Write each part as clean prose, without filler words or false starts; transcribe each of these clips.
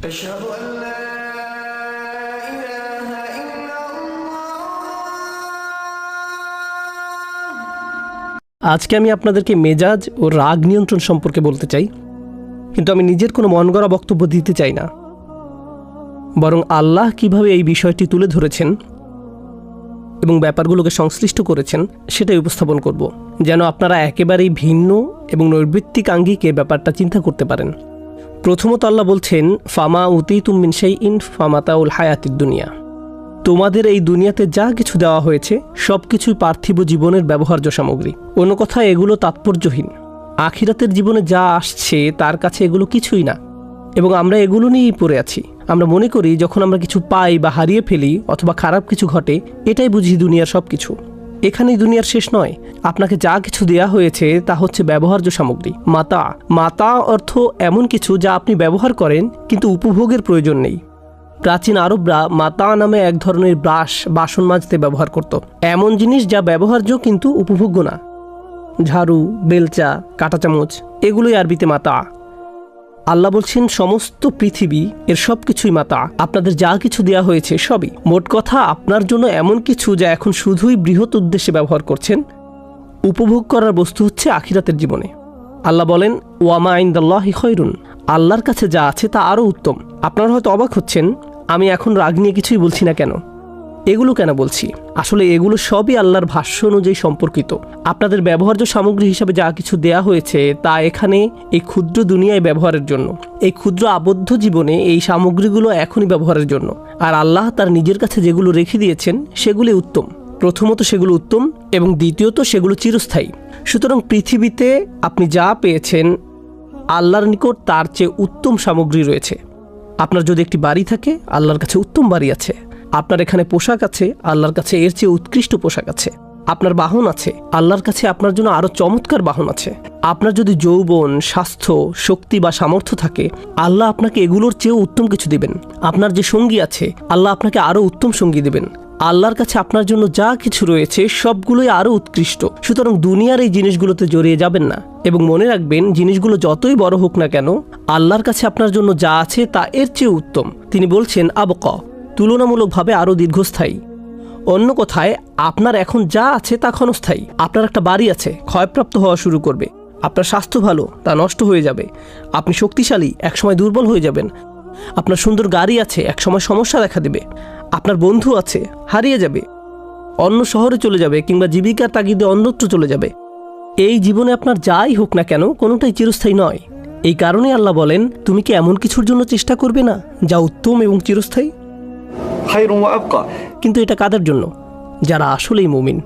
أشهد أن لا إله إلا الله। আজকে আমি আপনাদেরকে মেজাজ ও রাগ নিয়ন্ত্রণ সম্পর্কে বলতে চাই, কিন্তু আমি নিজের কোনো মন গড়া বক্তব্য দিতে চাই না, বরং আল্লাহ কিভাবে এই বিষয়টি তুলে ধরেছেন এবং ব্যাপারগুলোকে সংশ্লিষ্ট করেছেন সেটাই উপস্থাপন করব, যেন আপনারা একেবারেই ভিন্ন এবং নৈর্বৃত্তিক আঙ্গিকে ব্যাপারটা চিন্তা করতে পারেন। প্রথমত আল্লাহ বলছেন, ফামা উতিতুম মিন শাইইন ফামাতাউল হায়াতিদ দুনিয়া। তোমাদের এই দুনিয়াতে যা কিছু দেওয়া হয়েছে সব কিছুই পার্থিব জীবনের ব্যবহার্য সামগ্রী। অন্য কথায় এগুলো তাৎপর্যহীন। আখিরাতের জীবনে যা আসছে তার কাছে এগুলো কিছুই না, এবং আমরা এগুলো নিয়েই পড়ে আছি। আমরা মনে করি যখন আমরা কিছু পাই বা হারিয়ে ফেলি অথবা খারাপ কিছু ঘটে, এটাই বুঝি দুনিয়ার সব কিছু। এখানেই দুনিয়ার শেষ নয়। আপনাকে যা কিছু দেয়া হয়েছে তা হচ্ছে ব্যবহার্য সামগ্রী। মাতা মাতা অর্থ এমন কিছু যা আপনি ব্যবহার করেন কিন্তু উপভোগের প্রয়োজন নেই। প্রাচীন আরবরা মাতা নামে এক ধরনের ব্রাশ বাসন মাজতে ব্যবহার করত। এমন জিনিস যা ব্যবহার্য কিন্তু উপভোগ্য না। ঝাড়ু, বেলচা, কাঁটা চামচ, এগুলোই আরবিতে মাতা। আল্লাহ বলছেন সমস্ত পৃথিবী এর সব কিছুই মাতা। আপনাদের যা কিছু দেয়া হয়েছে সবই। মোট কথা, আপনার জন্য এমন কিছু যা এখন শুধুই বৃহৎ উদ্দেশ্যে ব্যবহার করছেন। উপভোগ করার বস্তু হচ্ছে আখিরাতের জীবনে। আল্লাহ বলেন, ওয়ামা ইনদাল্লাহি খৈরুন। আল্লাহর কাছে যা আছে তা আরও উত্তম। আপনারা হয়তো অবাক হচ্ছেন, আমি এখন রাগ নিয়ে কিছুই বলছি না কেন, এগুলো কেন বলছি। আসলে এগুলো সবই আল্লাহর ভাষ্য অনুযায়ী সম্পর্কিত। আপনাদের ব্যবহার্য সামগ্রী হিসাবে যা কিছু দেয়া হয়েছে তা এখানে এই ক্ষুদ্র দুনিয়ায় ব্যবহারের জন্য। এই ক্ষুদ্র আবদ্ধ জীবনে এই সামগ্রীগুলো এখনই ব্যবহারের জন্য। আর আল্লাহ তার নিজের কাছে যেগুলো রেখে দিয়েছেন সেগুলি উত্তম। প্রথমত সেগুলো উত্তম, এবং দ্বিতীয়ত সেগুলো চিরস্থায়ী। সুতরাং পৃথিবীতে আপনি যা পেয়েছেন আল্লাহর নিকট তার চেয়ে উত্তম সামগ্রী রয়েছে। আপনার যদি একটি বাড়ি থাকে, আল্লাহর কাছে উত্তম বাড়ি আছে। আপনার এখানে পোশাক আছে, আল্লাহর কাছে এর চেয়ে উৎকৃষ্ট পোশাক আছে। আপনার বাহন আছে, আল্লাহর কাছে আপনার জন্য আরও চমৎকার বাহন আছে। আপনার যদি যৌবন, স্বাস্থ্য, শক্তি বা সামর্থ্য থাকে, আল্লাহ আপনাকে এগুলোর চেয়েও উত্তম কিছু দিবেন। আপনার যে সঙ্গী আছে, আল্লাহ আপনাকে আরও উত্তম সঙ্গী দেবেন। আল্লাহর কাছে আপনার জন্য যা কিছু রয়েছে সবগুলোই আরও উৎকৃষ্ট। সুতরাং দুনিয়ার এই জিনিসগুলোতে জড়িয়ে যাবেন না, এবং মনে রাখবেন জিনিসগুলো যতই বড় হোক না কেন, আল্লাহর কাছে আপনার জন্য যা আছে তা এর চেয়ে উত্তম। তিনি বলছেন আবকা, তুলনামূলকভাবে আরও দীর্ঘস্থায়ী। অন্য কথায়, আপনার এখন যা আছে তা ক্ষণস্থায়ী। আপনার একটা বাড়ি আছে, ক্ষয়প্রাপ্ত হওয়া শুরু করবে। আপনার স্বাস্থ্য ভালো, তা নষ্ট হয়ে যাবে। আপনি শক্তিশালী, একসময় দুর্বল হয়ে যাবেন। আপনার সুন্দর গাড়ি আছে, একসময় সমস্যা দেখা দেবে। আপনার বন্ধু আছে, হারিয়ে যাবে, অন্য শহরে চলে যাবে, কিংবা জীবিকার তাগিদে অন্যত্র চলে যাবে। এই জীবনে আপনার যাই হোক না কেন, কোনোটাই চিরস্থায়ী নয়। এই কারণে আল্লাহ বলেন, তুমি কি এমন কিছুর জন্য চেষ্টা করবে না যা উত্তম এবং চিরস্থায়ী? কিন্তু এটা কাদের জন্য? যারা আসলেই মুমিন।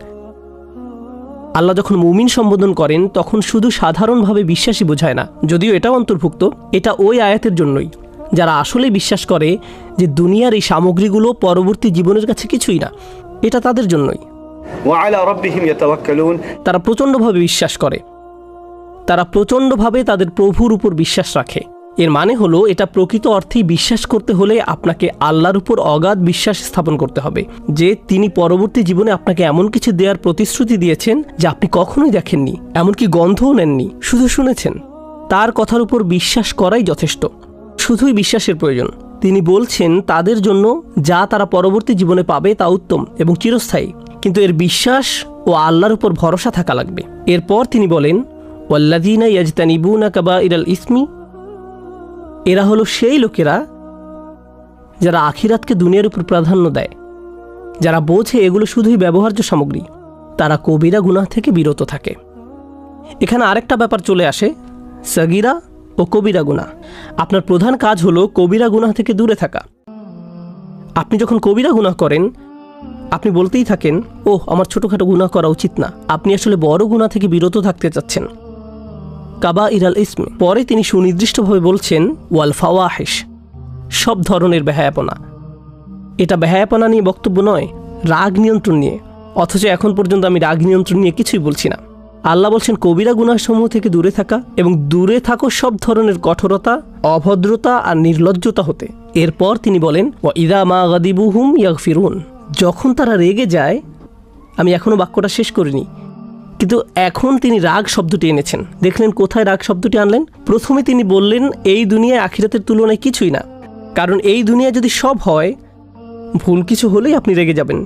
আল্লাহ যখন মুমিন সম্বোধন করেন তখন শুধু সাধারণভাবে বিশ্বাসী বোঝায় না, যদিও এটাও অন্তর্ভুক্ত। এটা ওই আয়াতের জন্যই, যারা আসলেই বিশ্বাস করে যে দুনিয়ার এই সামগ্রীগুলো পরবর্তী জীবনের কাছে কিছুই না। এটা তাদের জন্যই। তারা প্রচণ্ডভাবে বিশ্বাস করে, তারা প্রচণ্ডভাবে তাদের প্রভুর উপর বিশ্বাস রাখে। এর মানে হলো, এটা প্রকৃত অর্থেই বিশ্বাস করতে হলে আপনাকে আল্লাহর উপর অগাধ বিশ্বাস স্থাপন করতে হবে যে তিনি পরবর্তী জীবনে আপনাকে এমন কিছু দেওয়ার প্রতিশ্রুতি দিয়েছেন যা আপনি কখনোই দেখেননি, এমনকি গন্ধও নেননি, শুধু শুনেছেন। তার কথার উপর বিশ্বাস করাই যথেষ্ট, শুধুই বিশ্বাসের প্রয়োজন। তিনি বলছেন তাদের জন্য যা তারা পরবর্তী জীবনে পাবে তা উত্তম এবং চিরস্থায়ী, কিন্তু এর বিশ্বাস ও আল্লাহর উপর ভরসা থাকা লাগবে। এরপর তিনি বলেন, ওয়াল্লাযীনা ইয়াজতানিবুনা কাবাইরাল ইসমি। এরা হলো সেই লোকেরা যারা আখিরাতকে দুনিয়ার উপর প্রাধান্য দেয়, যারা বোঝে এগুলো শুধুই ব্যবহার্য সামগ্রী। তারা কবিরা গুনাহ থেকে বিরত থাকে। এখানে আরেকটা ব্যাপার চলে আসে, সগীরা ও কবিরা গুনাহ। আপনার প্রধান কাজ হলো কবিরা গুনাহ থেকে দূরে থাকা। আপনি যখন কবিরা গুনাহ করেন, আপনি বলতেই থাকেন, ওহ, আমার ছোটোখাটো গুনাহ করা উচিত না। আপনি আসলে বড় গুনাহ থেকে বিরত থাকতে চাচ্ছেন। কাবাইরাল ইসম। পরে তিনি সুনির্দিষ্টভাবে বলছেন, ওয়াল ফাওয়াহিশ, সব ধরনের বেহায়াপনা। এটা বেহায়াপনা নিয়ে বক্তব্য নয়, রাগ নিয়ন্ত্রণ নিয়ে। অথচ এখন পর্যন্ত আমি রাগ নিয়ন্ত্রণ নিয়ে কিছুই বলছি না। আল্লাহ বলছেন কবিরা গুনাহসমূহ থেকে দূরে থাকা, এবং দূরে থাকো সব ধরনের কঠোরতা, অভদ্রতা আর নির্লজ্জতা হতে। এরপর তিনি বলেন, ওয়া ইযা মা গাদিবুহুম ইয়াগফিরুন। যখন তারা রেগে যায়, আমি এখনও বাক্যটা শেষ করিনি, কিন্তু এখন তিনি রাগ শব্দটি এনেছেন। দেখলেন কোথায় রাগ শব্দটি আনলেন? প্রথমে তিনি বললেন এই দুনিয়ায় আখিরাতের তুলনায় কিছুই না, কারণ এই দুনিয়া যদি সব হয়, ভুল কিছু হলেই আপনি রেগে যাবেন।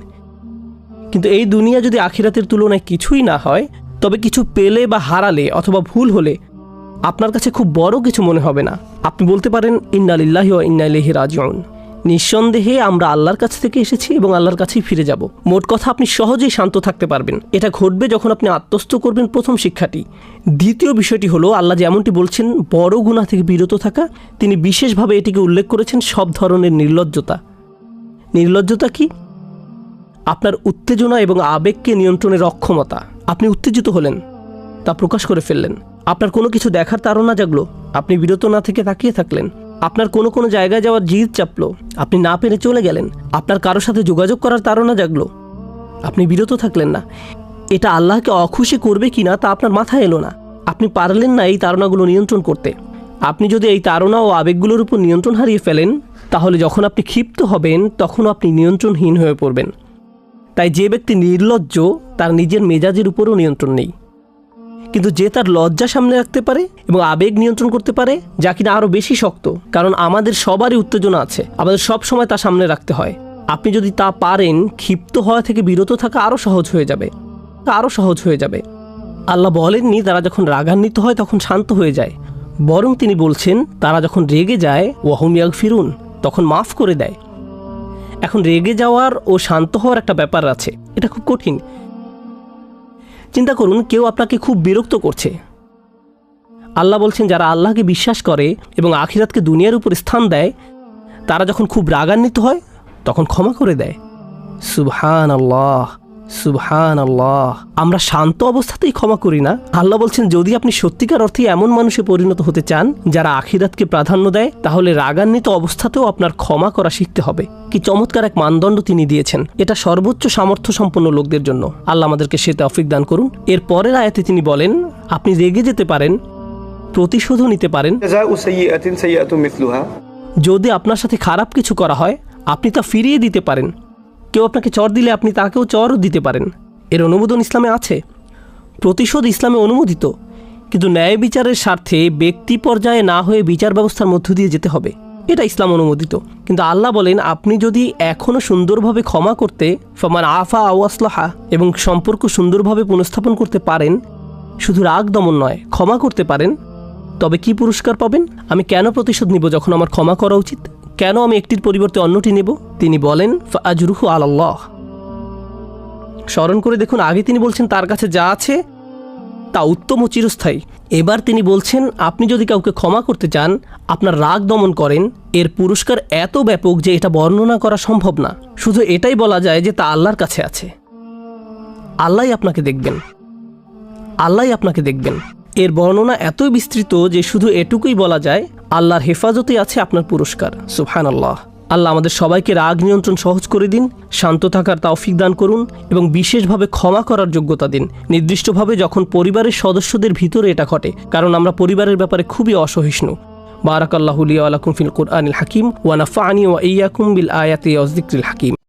কিন্তু এই দুনিয়া যদি আখিরাতের তুলনায় কিছুই না হয়, তবে কিছু পেলে বা হারালে অথবা ভুল হলে আপনার কাছে খুব বড় কিছু মনে হবে না। আপনি বলতে পারেন ইন্না লিল্লাহি ওয়া ইন্না ইলাইহি রাজিউন। নিঃসন্দেহে আমরা আল্লাহর কাছ থেকে এসেছি এবং আল্লাহর কাছেই ফিরে যাব। মোট কথা, আপনি সহজেই শান্ত থাকতে পারবেন। এটা ঘটবে যখন আপনি আত্মস্থ করবেন প্রথম শিক্ষাটি। দ্বিতীয় বিষয়টি হলো, আল্লাহ যেমনটি বলছেন বড় গুনাহ থেকে বিরত থাকা, তিনি বিশেষভাবে এটিকে উল্লেখ করেছেন সব ধরনের নির্লজ্জতা। নির্লজ্জতা কি? আপনার উত্তেজনা এবং আবেগকে নিয়ন্ত্রণের অক্ষমতা। আপনি উত্তেজিত হলেন, তা প্রকাশ করে ফেললেন। আপনার কোনো কিছু দেখার তাড়না জাগলো, আপনি বিরত না থেকে তাকিয়ে থাকলেন। আপনার কোনো জায়গায় যাওয়ার জিদ চাপলো, আপনি না পেরে চলে গেলেন। আপনার কারোর সাথে যোগাযোগ করার তাড়না জাগলো, আপনি বিরত থাকলেন না। এটা আল্লাহকে অখুশি করবে কিনা তা আপনার মাথায় এলো না। আপনি পারলেন না এই তাড়নাগুলো নিয়ন্ত্রণ করতে। আপনি যদি এই তাড়না ও আবেগগুলোর উপর নিয়ন্ত্রণ হারিয়ে ফেলেন, তাহলে যখন আপনি ক্ষিপ্ত হবেন তখন আপনি নিয়ন্ত্রণহীন হয়ে পড়বেন। তাই যে ব্যক্তি নির্লজ্জ, তার নিজের মেজাজের উপরও নিয়ন্ত্রণ নেই। কিন্তু যে তার লজ্জা সামনে রাখতে পারে এবং আবেগ নিয়ন্ত্রণ করতে পারে, যা কিনা আরও বেশি শক্ত, কারণ আমাদের সবারই উত্তেজনা আছে, আমাদের সব সময় তা সামনে রাখতে হয়। আপনি যদি তা পারেন, ক্ষিপ্ত হওয়া থেকে বিরত থাকা আরও সহজ হয়ে যাবে। আল্লাহ বলেননি তারা যখন রাগান্বিত হয় তখন শান্ত হয়ে যায়, বরং তিনি বলছেন তারা যখন রেগে যায় ওয়াহুম ইয়াগফিরুন, তখন মাফ করে দেয়। এখন রেগে যাওয়ার ও শান্ত হওয়ার একটা ব্যাপার আছে, এটা খুব কঠিন। চিন্তা করুন, কেউ আপনাকে খুব বিরক্ত করছে। আল্লাহ বলছেন যারা আল্লাহকে বিশ্বাস করে এবং আখিরাতকে দুনিয়ার উপর স্থান দেয়, তারা যখন খুব রাগান্বিত হয় তখন ক্ষমা করে দেয়। সুবহানাল্লাহ, সুবহানাল্লাহ। আমরা শান্ত অবস্থাতেই ক্ষমা করি না। আল্লাহ বলছেন যদি আপনি সত্যিকার অর্থে এমন মানুষে পরিণত হতে চান যারা আখিরাতকে প্রাধান্য দেয়, তাহলে রাগান্বিত অবস্থাতেও আপনার ক্ষমা করা শিখতে হবে। কি চমৎকার এক মানদণ্ড তিনি দিয়েছেন! এটা সর্বোচ্চ সামর্থ্য সম্পন্ন লোকদের জন্য। আল্লাহ আমাদেরকে সে তৌফিক দান করুন। এর পরের আয়াতে তিনি বলেন, আপনি রেগে যেতে পারেন, প্রতিশোধও নিতে পারেন। জাযাউ সাইয়্যাতিন সাইয়্যাতুম মিসলুহা। যদি আপনার সাথে খারাপ কিছু করা হয়, আপনি তা ফিরিয়ে দিতে পারেন। কেউ আপনাকে চর দিলে আপনি তাকেও চরও দিতে পারেন। এর অনুমোদন ইসলামে আছে। প্রতিশোধ ইসলামে অনুমোদিত, কিন্তু ন্যায় বিচারের স্বার্থে ব্যক্তি পর্যায়ে না হয়ে বিচার ব্যবস্থার মধ্য দিয়ে যেতে হবে। এটা ইসলাম অনুমোদিত। কিন্তু আল্লাহ বলেন আপনি যদি এখনও সুন্দরভাবে ক্ষমা করতে, ফামান আফা আও আসলাহা, এবং সম্পর্ক সুন্দরভাবে পুনঃস্থাপন করতে পারেন, শুধু রাগ দমন নয়, ক্ষমা করতে পারেন, তবে কি পুরস্কার পাবেন? আমি কেন প্রতিশোধ নিব যখন আমার ক্ষমা করা উচিত? কেন আমি একটির পরিবর্তে অন্যটি নেব? তিনি বলেন ফাআজরুহু আলাল্লাহ। স্মরণ করে দেখুন, আগে তিনি বলছেন তার কাছে যা আছে তা উত্তম ও চিরস্থায়ী। এবার তিনি বলছেন আপনি যদি কাউকে ক্ষমা করতে চান, আপনার রাগ দমন করেন, এর পুরস্কার এত ব্যাপক যে এটা বর্ণনা করা সম্ভব না। শুধু এটাই বলা যায় যে তা আল্লাহর কাছে আছে। আল্লাহই আপনাকে দেখবেন। এর বর্ণনা এতই বিস্তৃত যে শুধু এটুকুই বলা যায়, আল্লাহর হেফাজতে আছে আপনার পুরস্কার। সুবহানাল্লাহ। আল্লাহ আমাদের সবাইকে রাগ নিয়ন্ত্রণ সহজ করে দিন, শান্ত থাকার তৌফিক দান করুন এবং বিশেষভাবে ক্ষমা করার যোগ্যতা দিন, নির্দিষ্টভাবে যখন পরিবারের সদস্যদের ভিতরে এটা ঘটে, কারণ আমরা পরিবারের ব্যাপারে খুবই অসহিষ্ণু। বারাকাল্লাহু লি ওয়া লাকুম ফিল কুরআনিল হাকিম ওয়া নাফা'নি ওয়া ইয়্যাকুম বিল আয়াতি ওয়াজ যিকরিল হাকিম।